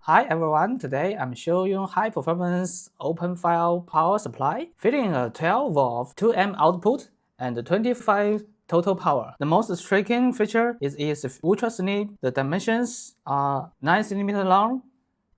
Hi everyone, today I'm showing you high performance open file power supply fitting a 12-volt 2 amp output and 25 total power. The most striking feature is its ultra slim. The dimensions are 9 cm long,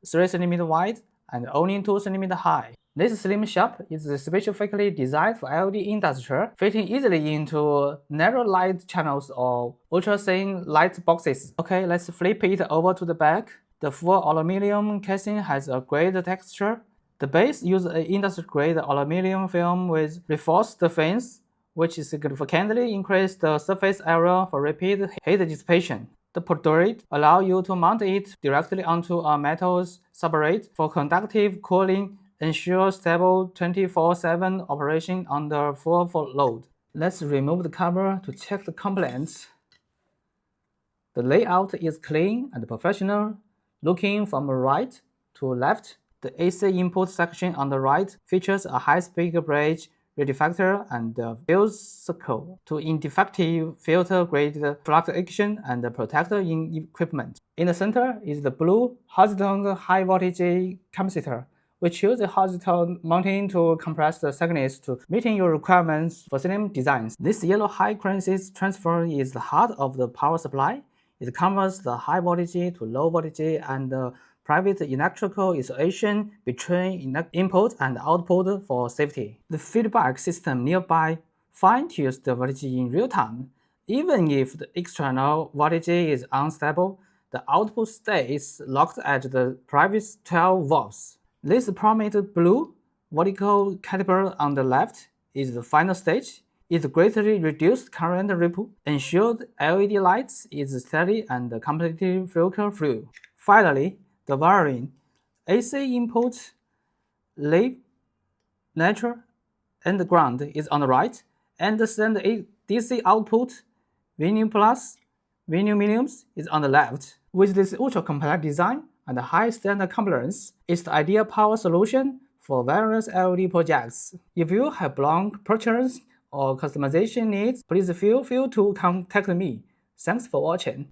3 cm wide, and only 2 cm high. This slim shape is specifically designed for LED industry, fitting easily into narrow light channels or ultra-thin light boxes. Okay, let's flip it over to the back. The full aluminum casing has a great texture. The base uses an industry-grade aluminum film with reinforced fins, which significantly increases the surface area for rapid heat dissipation. The product allows you to mount it directly onto a metal substrate for conductive cooling, ensure stable 24/7 operation under full load. Let's remove the cover to check the components. The layout is clean and professional. Looking from right to left, the AC input section on the right features a high-spec bridge, rectifier, and fuse circle to ineffective filter-grade fluctuation and protector in equipment. In the center is the blue horizontal high-voltage capacitor, which uses horizontal mounting to compress the signals to meeting your requirements for slim designs. This yellow high-current transfer is the heart of the power supply. It covers the high voltage to low voltage and private electrical isolation between input and output for safety. The feedback system nearby fine-tunes the voltage in real time. Even if the external voltage is unstable, the output stays locked at the previous 12 volts. This prominent blue vertical caliper on the left is the final stage. It greatly reduced current ripple, ensured LED lights is steady and completely filter-free. Finally, the wiring. AC input, lab, neutral, and ground is on the right, and the DC output, Vinu plus, Vinu minimums is on the left. With this ultra-compact design and high standard compliance, it's the ideal power solution for various LED projects. If you have block purchase or customization needs, please feel free to contact me. Thanks for watching.